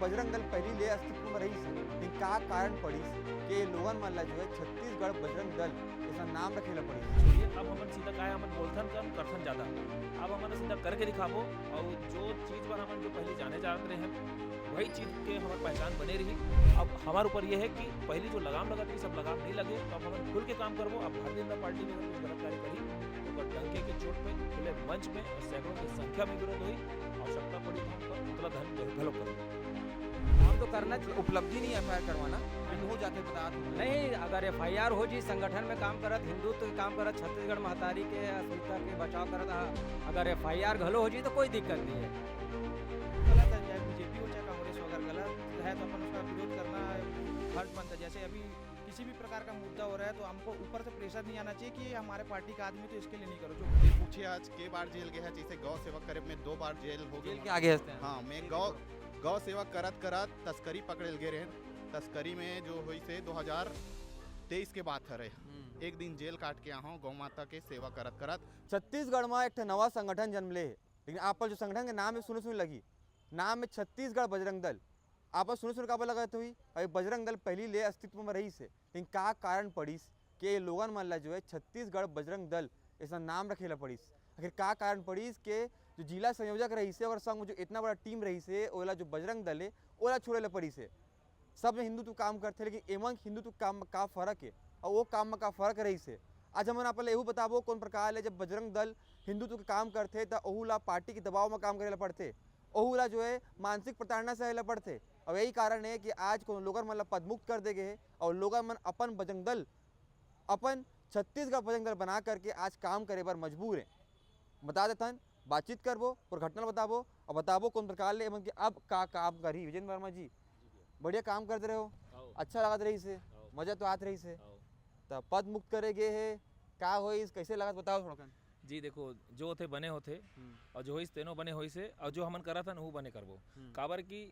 बजरंग दल पहली ले अस्तित्व में रही से लेकिन का कारण पड़ीस कि लोगन मन ला जो है छत्तीसगढ़ बजरंग दल ऐसा नाम रखेला पड़ीस। ये अब हमन सीधा काय हमन बोलथन कम करथन ज़्यादा। अब हमन सीधा करके दिखाबो और जो चीज़ पर हमन जो पहले जाने जानत रहे हैं वही चीज़ के हमार पहचान बने रही। अब हमारे ऊपर ये है कि पहली जो लगाम लगत रही सब लगाम नहीं लगे तो अब हमन खुल के काम करबो। अब भारतीय जनता पार्टी में अगर कुछ गलत कार्य करी तो डंके के चोट पे खुले मंच में और सैकड़ों की संख्या में विरोध हुई। आवश्यकता पड़ी तो हम पुतला दहन घलो करेंगे। काम तो करना उपलब्धि नहीं एफआईआर करवाना लेकिन हो जाते बता नहीं, अगर एफआईआर हो जी संगठन में काम करत हिंदुत्व के काम करत छत्तीसगढ़ महतारी के अस्मिता के बचाव करत अगर एफआईआर घलो हो जी तो कोई दिक्कत नहीं है। गलत है, चाहे बीजेपी हो चाहे कांग्रेस हो, अगर गलत है तो अपन उसका विरोध करना फर्ज बनता है। जैसे अभी किसी भी प्रकार का मुद्दा हो रहा है तो हमको ऊपर से प्रेशर नहीं आना चाहिए कि हमारे पार्टी का आदमी तो इसके लिए नहीं करो। जो ये पूछिए आज के बार जेल गया है, जैसे गौ सेवक करे में 2 बार जेल हो जेल के गया। आगे हंसते हैं। हाँ, मैं गौ सेवक करत तस्करी पकड़ल गए रहे। तस्करी में जो हुई से 2023 के बात है रहे। एक दिन जेल काट के यहाँ गौ माता के सेवा करत छत्तीसगढ़ में एक नवा संगठन जन्म ले लेकिन आप जो संगठन के नाम है सुने लगी नाम है छत्तीसगढ़ बजरंग दल। आप सुने का लगत हुई अभी बजरंग दल पहली ले अस्तित्व में रही से लेकिन का कारण पड़ीस कि लोगन मन ला जो है छत्तीसगढ़ बजरंग दल ऐसा नाम रखेला पड़ीस। आखिर का कारण पड़ीस के जो जिला संयोजक रही से और संग जो इतना बड़ा टीम रही से ओला जो बजरंग दल है ओला छोड़े ला पड़ी से। सब हिंदुत्व काम करते लेकिन एवं हिंदुत्व काम में का फर्क है और वो काम में का फर्क रही से। आज हमन आप एहू बताबो कौन प्रकार ले जब बजरंग दल हिंदुत्व के काम करते तो ओहू ला पार्टी के दबाव में काम करे पड़ते, ओहू ला जो है मानसिक प्रताड़ना सहे पड़ते। और यही कारण है कि आज को लोगन मन ला पदमुक्त कर दे गए और लोगन मन अपन बजरंग दल अपन छत्तीसगढ़ बजरंग दल बना करके आज काम करे पर मजबूर है। बता देतन बातचीत करबो और घटना बताबो और बताबो कौन प्रकार ले कि अब का काम करी। विजेंद्र वर्मा जी बढ़िया काम करते रहे हो, अच्छा लगत रही से, मजा तो आत रही से, तब पद मुक्त करे गए है का होइस कैसे लगत बताओ थोड़ा। जी देखो जो होते बने होते और जो होइस तेनो बने होइस से और जो हमन करा था वो बने करबो। काबर की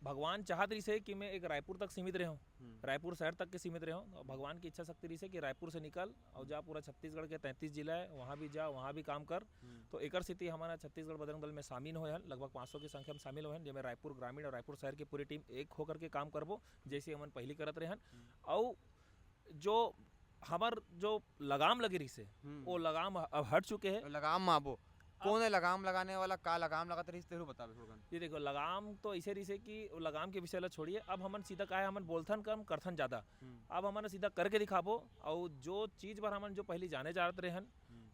भगवान चाहत रही से कि मैं एक रायपुर तक सीमित रहूं, रायपुर शहर तक के सीमित रहूं। और भगवान की इच्छा शक्ति रही से कि रायपुर से निकल और जा पूरा छत्तीसगढ़ के 33 जिला है वहाँ भी जा, वहाँ भी काम कर। तो एक स्थिति हमारा छत्तीसगढ़ बजरंग दल में शामिल हुए हैं, लगभग 500 की संख्या में शामिल हुए हैं, जिसमें रायपुर ग्रामीण और रायपुर शहर की पूरी टीम एक होकर के काम करबो जैसे हमन पहली करत रहे हैं। और जो हमार जो लगाम लगी रही से वो लगाम अब हट चुके हैं। लगाम माबो कौन है लगाम लगाने वाला, का लगाम लगात रही तेरू बतावे थोड़ा। ये देखो लगाम तो ऐसे रही से कि लगाम के विषय ला छोड़िए। अब हमन सीधा काय हमन बोलथन कम करथन ज़्यादा। अब हमन सीधा करके दिखाबो और जो चीज़ पर हमन जो पहले जाने जानत रहे हैं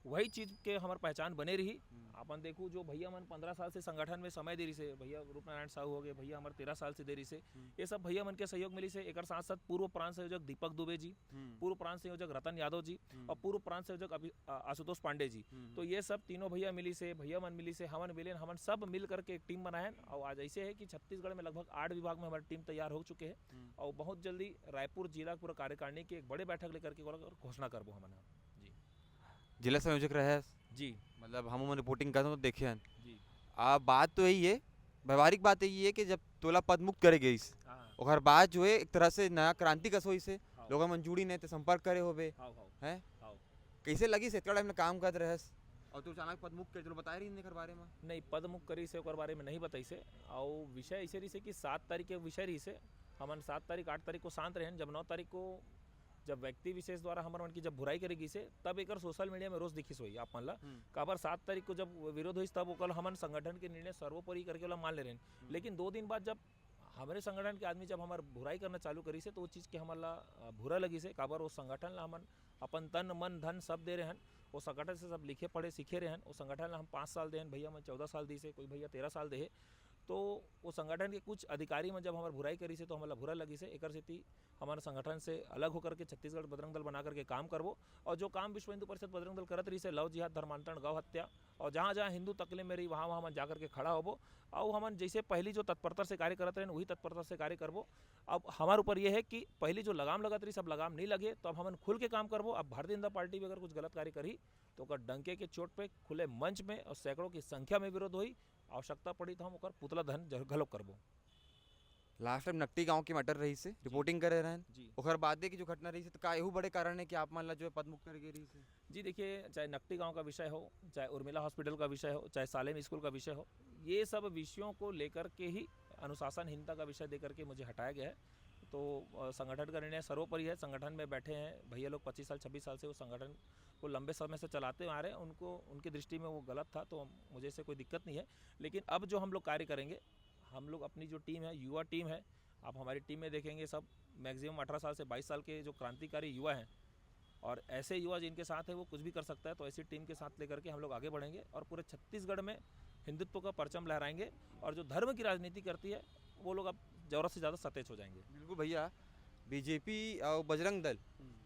वही चीज़ के हमार पहचान बने रही। अपन देखू जो भैया मन 15 साल से संगठन में समय दे रही से, भैया रूपनारायण साहू हो गए, भैया हमारे 13 साल से दे रही से, ये सब भैया मन के सहयोग मिली से। एक साथ साथ पूर्व प्रांत संयोजक दीपक दुबे जी, पूर्व प्रांत संयोजक रतन यादव जी और पूर्व प्रांत संयोजक आशुतोष पांडे जी। तो ये सब तीनों भैया मिली से, भैया मन मिली से, हमन मिले, हमन सब मिल करके एक टीम बनाए। और आज ऐसे है कि छत्तीसगढ़ में लगभग 8 विभाग में हमारी टीम तैयार हो चुके हैं और बहुत जल्दी रायपुर जिला पूरा कार्यकारिणी की एक बड़े बैठक लेकर के घोषणा करबो हमन। जी जिला संयोजक रहे जी मतलब हम रिपोर्टिंग करते तो देखे हैं जी। बात तो यही है, व्यवहारिक बात यही है कि जब तोला पद मुक्त करे गई और बाद जो है एक तरह से नया क्रांति कस होई से लोग मन जुड़ी नहीं तो संपर्क करे होबे हैं। कैसे लगी से इतना काम करते रहे और तू अचानक पद मुक्त कर बताए रही नहीं बारे में। नहीं पद मुक्त करी से बारे में नहीं बताई से। और विषय ऐसे रही से कि 7 तारीख के विषय रही से हमन 7 तारीख 8 तारीख को शांत रहे। जब 9 तारीख को जब व्यक्ति विशेष द्वारा हमारे मन की जब बुराई करेगी से तब एक सोशल मीडिया में रोज दिखिस हुई आप मन ला। काबर 7 तारीख को जब विरोध हुई तब ओकर हमन संगठन के निर्णय सर्वोपरि करके वाला मान ले रहे हैं। लेकिन 2 दिन बाद जब हमारे संगठन के आदमी जब हमारे बुराई करना चालू करी से तो वो चीज़ के हमारा बुरा लगी से। काबर वो संगठन ला हमन अपन तन मन धन सब दे रहे हैं, वो संगठन से सब लिखे पढ़े सीखे रहे हैं। वो संगठन ला हम 5 साल दे, भैया मैं 14 साल दी से, कोई भैया 13 साल दे। तो वो संगठन के कुछ अधिकारी में जब हमारे बुराई करी से तो हमारा बुरा लगी से। एक स्थिति हमारे संगठन से अलग होकर के छत्तीसगढ़ बजरंग दल बना करके काम करबो। और जो काम विश्व हिंदू परिषद बजरंग दल करत रही से लव जिहाद धर्मांतरण गौ हत्या और जहाँ जहाँ हिंदू तकलीफ में रही वहाँ वहाँ हम जाकर के खड़ा होबो। और हमन जैसे पहली जो तत्परता से कार्य करते रहे वही तत्परता से कार्य करबो। अब हमारे ऊपर ये है कि पहली जो लगाम लगत रही सब लगाम नहीं लगे तो अब हमन खुल के काम करबो। अब भारतीय जनता पार्टी भी अगर कुछ गलत कार्य करी तो ओकर डंके के चोट पे खुले मंच में और सैकड़ों की संख्या में विरोध हुई। आवश्यकता पड़ी तो हम ओकर पुतला दहन घलो करबो। लास्ट टाइम नकटी गांव की मैटर रही से रिपोर्टिंग करे रहन जी। ओकर बाद की जो घटना रही से तो का एहू बड़े कारण है कि आप मान ला जो है पद मुक्त कर गई रही से। जी देखिए, चाहे नकटी गांव का विषय हो, चाहे उर्मिला हॉस्पिटल का विषय हो, चाहे सालेम स्कूल का विषय हो, ये सब विषयों को लेकर के ही अनुशासनहीनता का विषय दे करके मुझे हटाया गया है। तो संगठन का निर्णय सर्वोपरि है। संगठन में बैठे हैं भैया लोग 25 साल 26 साल से वो संगठन को लंबे समय से चलाते आ रहे हैं, उनको उनकी दृष्टि में वो गलत था, तो मुझे इससे कोई दिक्कत नहीं है। लेकिन अब जो हम लोग कार्य करेंगे, हम लोग अपनी जो टीम है, युवा टीम है, आप हमारी टीम में देखेंगे सब मैक्सिमम 18 साल से 22 साल के जो क्रांतिकारी युवा हैं, और ऐसे युवा जिनके साथ है वो कुछ भी कर सकता है। तो ऐसी टीम के साथ लेकर के हम लोग आगे बढ़ेंगे और पूरे छत्तीसगढ़ में हिंदुत्व का परचम लहराएंगे, और जो धर्म की राजनीति करती है वो लोग अब ज़रूरत से ज़्यादा सतेज हो जाएंगे। बिल्कुल भैया, बीजेपी और बजरंग दल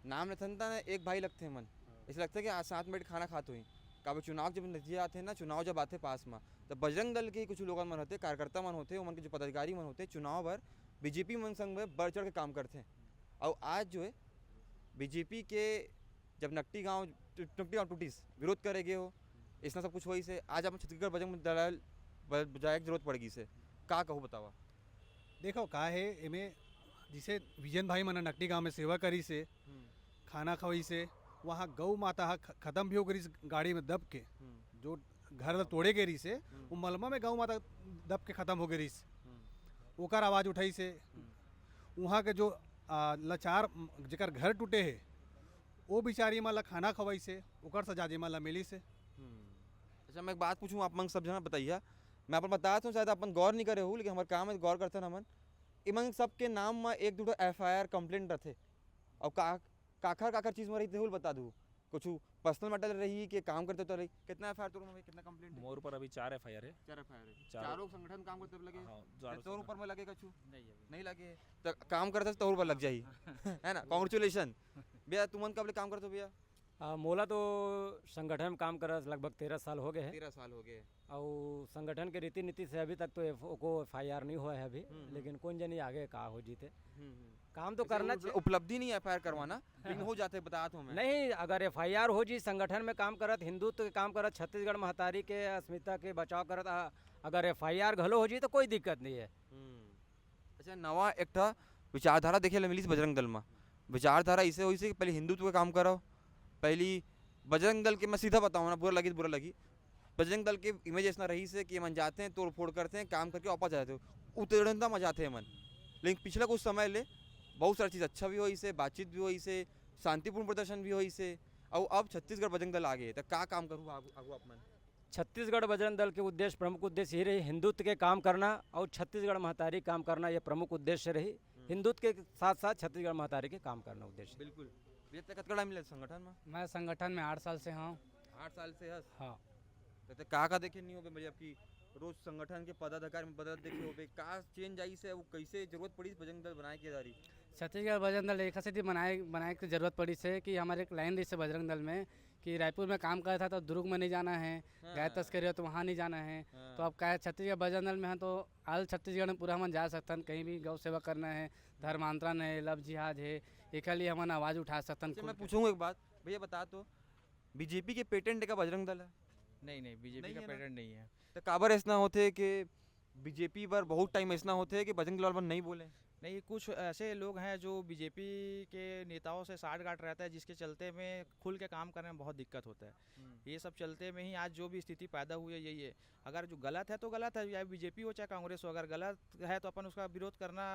नाम नहीं था ना, एक भाई लगते हैं मन, ऐसा लगता है कि आज साथ में बैठ खाना खाते हुए कभी चुनाव जब नतीजे आते हैं ना, चुनाव जब आते पास में, तो बजरंग दल के कुछ लोग मन होते, कार्यकर्ता मन होते, उनके जो पदाधिकारी मन होते, चुनाव भर बीजेपी मन संग में बढ़ चढ़ के काम करते हैं। और आज जो है बीजेपी के जब नकटी गाँव टूटीस विरोध करेगे हो, इसना सब कुछ वही से आज आप छत्तीसगढ़ बजरंग दल बजाय की जरूरत पड़ेगी से का कहूँ बतावा। देखो का है इमें, जिसे विजन भाई मना नकटी गांव में सेवा करी से, खाना खवई से, वहाँ गौ माता खत्म भी हो गई गाड़ी में दब के, जो घर तोड़े गेरी से वो मलमा में गौ माता दब के खत्म हो गई से, ओकर आवाज़ उठाई से, वहाँ के जो लाचार जकर घर टूटे है वो बेचारी माला खाना खवाई से, ओकर सजा जे माला मिली से। अच्छा मैं एक बात पूछूँ, आप मन सब जना बताइए, मैं अपन बताता हूँ, शायद अपन गौर नहीं करे हो, लेकिन हमारे काम में गौर करते हैं हमन, इमन सबके नाम में एक दो FIR कंप्लेंट रहते, और काखर चीज़ में रही थे बता दूँ, कुछ पर्सनल मैटर रही कि काम करते तो रही, कितना FIR तो कितना कंप्लेंट है? मोर पर अभी 4 FIR है। 4 FIR है, चारों- चारों संगठन काम करते लगे, हाँ, तो ऊपर में लगे कछु नहीं नहीं लगे, तो काम करते तो ऊपर लग जाई है ना। कांग्रेचुलेशन भैया, तुमन कब ले काम करते हो भैया? मोला तो संगठन में काम करत लगभग 13 साल हो गए हैं, 13 साल हो गए। और संगठन के रीति नीति से अभी तक तो को FIR नहीं हुआ है अभी, लेकिन कौन जानी आगे का हो जीते। काम तो करना चाहिए, उपलब्धि नहीं FIR करवाना, लेकिन हो जाते बताता हूँ मैं। नहीं अगर FIR हो जी, संगठन में काम करत, हिंदुत्व के काम करत, छत्तीसगढ़ महतारी के अस्मिता के बचाव करत, अगर FIR घलो हो जी तो कोई दिक्कत नहीं है। अच्छा नवा एक विचारधारा देखे मिली बजरंग दल में, विचारधारा इसे हुई कि पहले हिंदुत्व का काम करो। पहली बजरंग दल के मैं सीधा बताऊँ ना, बुरा लगी तो बुरा लगी, बजरंग दल के इमेज ऐसा रही से कि मन जाते हैं, तोड़ फोड़ करते हैं, काम करके वापस जाते हो, उतरता मजा आते हैं मन। लेकिन पिछला कुछ समय ले बहुत सारी चीज़ अच्छा भी हो इसे, बातचीत भी हो इसे, शांतिपूर्ण प्रदर्शन भी हो इसे, और अब छत्तीसगढ़ बजरंग दल आ गए, तो क्या काम करूँ आगू आप मन? छत्तीसगढ़ बजरंग दल के उद्देश्य, प्रमुख उद्देश्य ये रही हिंदुत्व के काम करना और छत्तीसगढ़ महतारी काम करना, ये प्रमुख उद्देश्य रही। हिंदुत्व के साथ साथ छत्तीसगढ़ महतारी के काम करना उद्देश्य। बिल्कुल भैया, कतकड़ा मिले संगठन में? मैं संगठन में 8 साल से हूँ। 8 साल से हस? हाँ। तो का देखे नहीं हो भैया, आपकी रोज संगठन के पदाधिकारी में बदल देखे हो, का चेंज आई से, वो कैसे जरूरत पड़ी बजरंग दल बनाए के दारी? छत्तीसगढ़ बजरंग दल एक से बनाए की जरूरत पड़ी से कि हमारे एक लाइन रही से बजरंग दल में कि रायपुर में काम कर था तो दुर्ग में नहीं जाना है, गाय तस्करी हो तो वहाँ नहीं जाना है। तो अब क्या छत्तीसगढ़ बजरंग दल में है तो आल छत्तीसगढ़ में पूरा हम जा सकते हैं, कहीं भी गौ सेवा करना है, धर्मांतरण है, लव जिहाद है, एक लिए हम आवाज़ उठा सकते हैं। मैं पूछूंगा एक बात भैया, बता तो बीजेपी के पेटेंट का बजरंग दल है? नहीं बीजेपी का पेटेंट नहीं है। तो काबर ऐसा होते कि बीजेपी पर बहुत टाइम ऐसा होते कि बजरंग दल पर नहीं बोले? नहीं, कुछ ऐसे लोग हैं जो बीजेपी के नेताओं से साठ गांठ रहता है, जिसके चलते में खुल के काम करने में बहुत दिक्कत होता है। ये सब चलते में ही आज जो भी स्थिति पैदा हुई है यही है। अगर जो गलत है तो गलत है, या बीजेपी हो चाहे कांग्रेस हो, अगर गलत है तो अपन उसका विरोध करना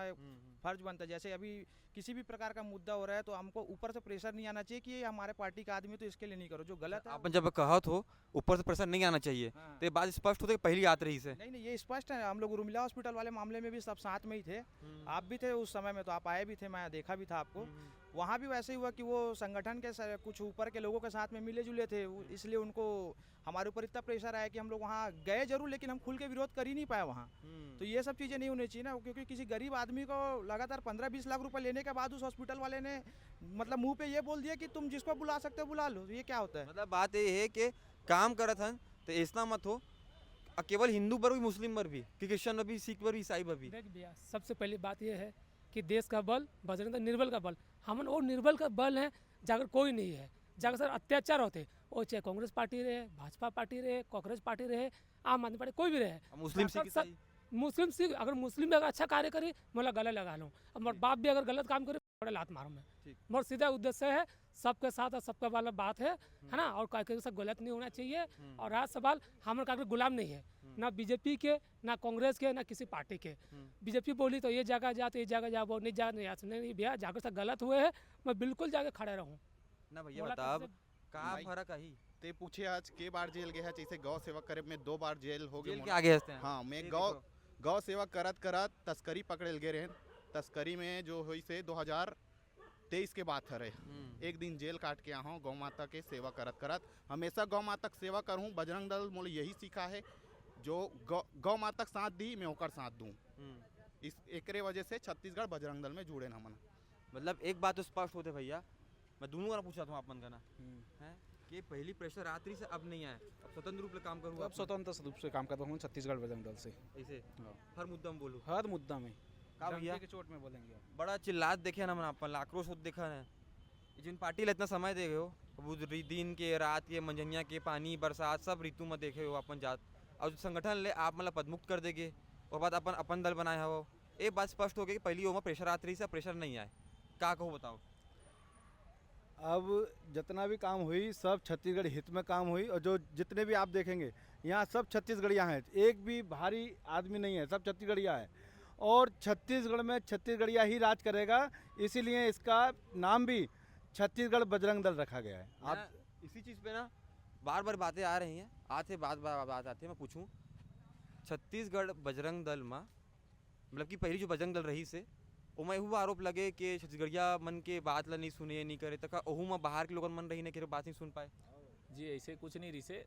फर्ज बनता है। जैसे अभी किसी भी प्रकार का मुद्दा हो रहा है तो हमको ऊपर से प्रेशर नहीं आना चाहिए कि ये हमारे पार्टी का आदमी तो इसके लिए नहीं करो, जो गलत है। अपन जब कहत हो ऊपर से प्रेशर नहीं आना चाहिए, हाँ। तो ये बात स्पष्ट होती है पहली आत रही से। नहीं ये स्पष्ट है। हम लोग उर्मिला हॉस्पिटल वाले मामले में भी सब साथ में ही थे, आप भी थे उस समय में, तो आप आए भी थे, मैं देखा भी था आपको। वहाँ भी वैसे ही हुआ कि वो संगठन के कुछ ऊपर के लोगों के साथ में मिले जुले थे, इसलिए उनको हमारे ऊपर इतना प्रेशर आया कि हम लोग वहाँ गए जरूर, लेकिन हम खुल के विरोध कर ही नहीं पाए वहाँ। तो ये सब चीज़ें नहीं होनी चाहिए ना, क्योंकि किसी गरीब आदमी को लगातार 15-20 लाख रुपए लेने के बाद उस हॉस्पिटल वाले ने मतलब मुंह पे ये बोल दिया कि तुम जिसको बुला सकते हो बुला लो। तो ये क्या होता है? मतलब बात ये है कि काम करत हन तो ऐसा मत हो केवल हिंदू पर भी, मुस्लिम पर भी, कि क्रिश्चियन पर भी, सिख पर भी, ईसाई पर भी। देख भैया, सबसे पहली बात यह है कि देश का बल बजरंग दल निर्बल का बल, हम वो निर्बल का बल है जाकर कोई नहीं है। जाकर सर अत्याचार होते, वो चाहे कांग्रेस पार्टी रहे, भाजपा पार्टी रहे, कांग्रेस पार्टी रहे, आम आदमी पार्टी, कोई भी रहे, मुस्लिम सिख ईसाई, मुस्लिम सिख, अगर मुस्लिम भी अगर अच्छा कार्य करे मतलब गला लगा लूँ, और मोर बाप भी अगर गलत काम करे बड़ा लात मारूँ मैं। मोर सीधा उद्देश्य है सबके साथ और सबका वाला बात है ना, और काहे के सब गलत नहीं होना चाहिए। और आज सवाल हमारे का गुलाम नहीं है, ना बीजेपी के, ना कांग्रेस के, ना किसी पार्टी के। बीजेपी बोली तो ये जगह जा, तो ये जगह जा, वो नहीं जा, नहीं भैया जाकर से गलत हुए है, मैं बिल्कुल जाके खड़े रहूँ। ना भैया बोला बता अब कैसे- का भाई, फर्क आई ते पूछे आज के बार जेल गया है, जैसे गौ सेवा करे में 2 बार जेल हो जेल गए के आगे हंसते हैं हाँ मैं ये गौ देखो। गौ सेवा करत करत तस्करी पकड़े गए रहे। तस्करी में जो हुई से 2023 के बात है। एक दिन जेल काट के आया हूँ गौ माता के सेवा करत करत। हमेशा गौ माता की सेवा करूँ। बजरंग दल मोल यही सीखा है, जो गौ माता का साथ दी मैं ओकर साथ दूँ। इस एकरे वजह से छत्तीसगढ़ बजरंग दल में जुड़े ना मन। मतलब एक बात तो स्पष्ट होते भैया, मैं दोनों का पूछा था आप मन का ना है कि पहली प्रेशर रात्रि से अब नहीं आए, अब स्वतंत्र रूप से काम करूँगा अब स्वतंत्र रूप से काम करता हूँ छत्तीसगढ़ बजरंग दल से। ऐसे हाँ। हर मुद्दा में बोलूँ हर मुद्दा में का भैया डंके की चोट में बोलेंगे आप। बड़ा चिल्लात देखे ना मन अपन आक्रोश होते देखा है। जिन पार्टी ला इतना समय दे गए हो, वो दिन के रात के मंजनिया के पानी बरसात सब ऋतु में देखे हो अपन जात, और जो संगठन ले आप मतलब पदमुक्त कर देगे और बाद अपन दल बनाए हो। एक बात स्पष्ट हो गई कि पहली ओवर प्रेशर रात्रि से प्रेशर नहीं आए, का कहो बताओ। अब जितना भी काम हुई सब छत्तीसगढ़ हित में काम हुई, और जो जितने भी आप देखेंगे यहाँ सब छत्तीसगढ़िया हैं, एक भी भारी आदमी नहीं है, सब छत्तीसगढ़िया है। और छत्तीसगढ़ में छत्तीसगढ़िया ही राज करेगा, इसीलिए इसका नाम भी छत्तीसगढ़ बजरंग दल रखा गया है। आप इसी चीज़ पे ना बार बार बातें आ रही हैं, आज से बात आती है। मैं पूछूं छत्तीसगढ़ बजरंग दल में मतलब कि पहली जो बजरंग दल रही से ओमा एहू आरोप लगे कि छत्तीसगढ़िया मन के बात ला नहीं सुने नहीं करे, तक ओहू में बाहर के लोगन मन रही नहीं बात नहीं सुन पाए। जी ऐसे कुछ नहीं रही से,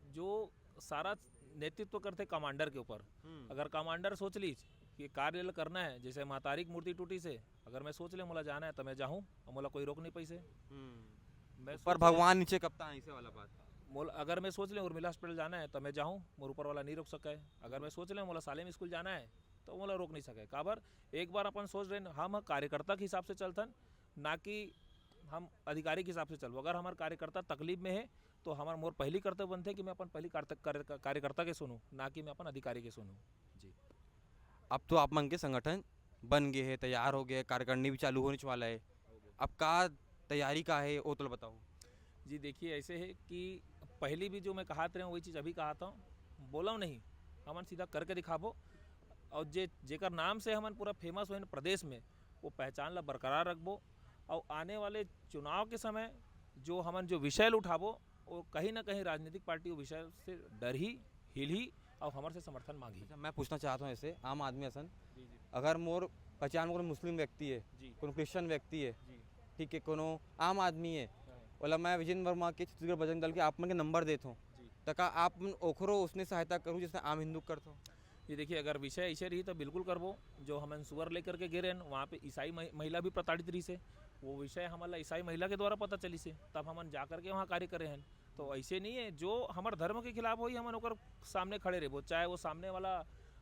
जो सारा नेतृत्व करते कमांडर के ऊपर। अगर कमांडर सोच ली कि कार्य करना है, जैसे महतारी की मूर्ति टूटी से अगर मैं सोच ले मोला जाना है तो मैं जाऊँ और मोला कोई रोक नहीं पैसे। मैं पर सोच ले- भगवान नीचे कप्तान ऐसे वाला बात। मोला अगर मैं सोच लें उर्मिला हॉस्पिटल जाना है तो मैं जाऊँ, मोर ऊपर वाला नहीं रोक सका है। अगर मैं सोच लें मोला सालेम स्कूल जाना है तो मोला रोक नहीं सके। काबर एक बार अपन सोच रहे हैं हम कार्यकर्ता के हिसाब से चलतन, ना कि हम अधिकारी के हिसाब से चलबो। अगर हमारे कार्यकर्ता तकलीफ में है तो हमारा मोर पहली कर्तव्य बनते है कि मैं अपन पहली कार्यकर्ता के सुनूँ, ना कि मैं अपन अधिकारी के सुनूँ। जी अब तो आप मन के संगठन बन गए हैं, तैयार हो गए, कार्यकारिणी भी चालू होने वाला है, अब का तैयारी का है वो तो बताओ। जी देखिए ऐसे है कि पहली भी जो मैं कहात रहे हूँ वही चीज़ अभी कहाता हूँ, बोला नहीं हमन सीधा करके दिखाबो। और जेकर नाम से हमन पूरा फेमस हो प्रदेश में, वो पहचान ला बरकरार रखबो। और आने वाले चुनाव के समय जो हमन जो विषय उठाबो, वो कहीं ना कहीं राजनीतिक पार्टी वो विषय से डर ही हिल ही और हमारे से समर्थन मांगी। अच्छा मैं पूछना चाहता हूँ ऐसे आम आदमी असन, अगर मोर पहचान कोनो मुस्लिम व्यक्ति है, कोनो क्रिश्चियन व्यक्ति है, ठीक है, कोनो आम आदमी है, बोला मैं विजय वर्मा के छत्तीसगढ़ बजरंग दल के आप मन के नंबर देता हूँ, तका आप ओखरो उसने सहायता करूँ जिसने आम हिंदू करता हूँ। ये देखिए अगर विषय ऐसे रही तो बिल्कुल करबो। जो हमन सुअर लेकर के गिरे वहाँ पे ईसाई महिला भी प्रताड़ित रही से, वो विषय हमारा ईसाई महिला के द्वारा पता चली से, तब हमन जा कर के वहाँ कार्य करे हैं। तो ऐसे नहीं है जो हमारे धर्म के खिलाफ हो ही हमन ओकर सामने खड़े रहे, चाहे वो सामने वाला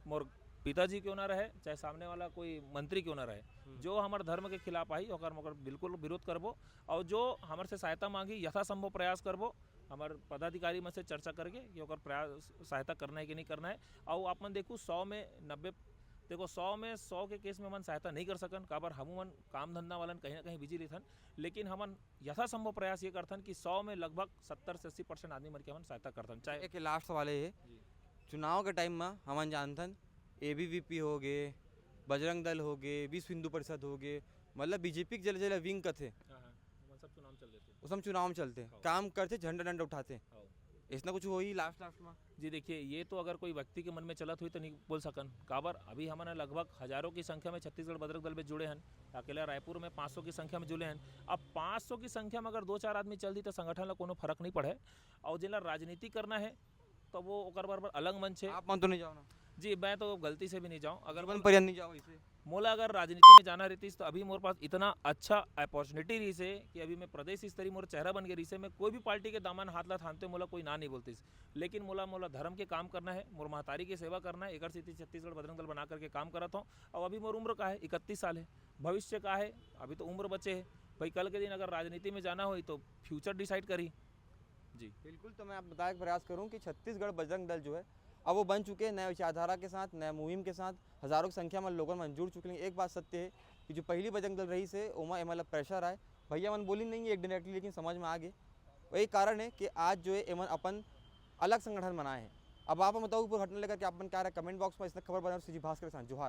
मोर पिताजी क्यों ना रहे, चाहे सामने वाला कोई मंत्री क्यों ना रहे, जो हमारे धर्म के खिलाफ आई ओकर बिल्कुल विरोध करबो। और जो हमारे से सहायता मांगी यथासंभव प्रयास करबो, हमारे पदाधिकारी में से चर्चा करके कि ओकर प्रयास सहायता करना है कि नहीं करना है। और आप मन देखो 100 में 90 देखो 100 में 100 के केस में मन सहायता नहीं कर सकन, काबर हम मन काम धंधा वालन कहीं ना कहीं बिजी रहथन। लेकिन हमन यथासंभव प्रयास ये करथन कि 100 में लगभग 70 से 80% आदमी मन के हमन सहायता करथन। चाहे एक लास्ट सवाल है, चुनाव के टाइम में हमन जानथन ABVP हो गए, बजरंग दल हो गए, विश्व हिंदू परिषद हो गए, मतलब बीजेपी के जले विंग कथे सब चुनाव चल देते उस हम चुनाव में चलते काम करते, झंडा डंडा उठाते, इसना कुछ हो ही लास्ट में। जी देखिए ये तो अगर कोई व्यक्ति के मन में चलत हुई तो नहीं बोल सकन। काबर अभी हमने लगभग हजारों की संख्या में छत्तीसगढ़ बजरंग दल में जुड़े हैं, अकेला रायपुर में 500 की संख्या में जुड़े हैं। अब 500 की संख्या में अगर 2-4 आदमी चल दी तो संगठन ला कोनो फर्क नहीं पड़े। और जिला राजनीति करना है तो वो ओकर बराबर अलग मंच है। आप मन तो नहीं जाओ ना? जी मैं तो गलती से भी नहीं जाऊँ। अगर मन पर नहीं जाओ इसे मोला अगर राजनीति में जाना रहती तो अभी मोरे पास इतना अच्छा अपॉर्चुनिटी रही से कि अभी मैं प्रदेश स्तरीय मोर चेहरा बन गई रही से, मैं कोई भी पार्टी के दामन हाथ ला थामते मोला कोई ना नहीं बोलती। लेकिन मोला धर्म के काम करना है, मोर महतारी की सेवा करना है, एकर स्थिति छत्तीसगढ़ बजरंग दल बना करके काम करता हूँ। और अभी मोर उम्र का है 31 साल है, भविष्य का है, अभी तो उम्र बचे है भाई। कल के दिन अगर राजनीति में जाना हो तो फ्यूचर डिसाइड करी। जी बिल्कुल, तो मैं आप बताने का प्रयास करूँ कि छत्तीसगढ़ बजरंग दल जो है अब वो बन चुके हैं नए विचारधारा के साथ, नए मुहिम के साथ, हज़ारों की संख्या में लोगों में जुड़ चुके हैं। एक बात सत्य है कि जो पहली बजरंग दल रही से ओमा मतलब प्रेशर आए, भैया मन बोली नहीं है एक डायरेक्टली, लेकिन समझ में आ गए। वही कारण है कि आज जो है एमन अपन अलग संगठन बनाए हैं। अब आप बताओ पूरी घटना लेकर के आप क्या रहे कमेंट बॉक्स में इसने खबर बना सीजी भास्कर के साथ जोहार।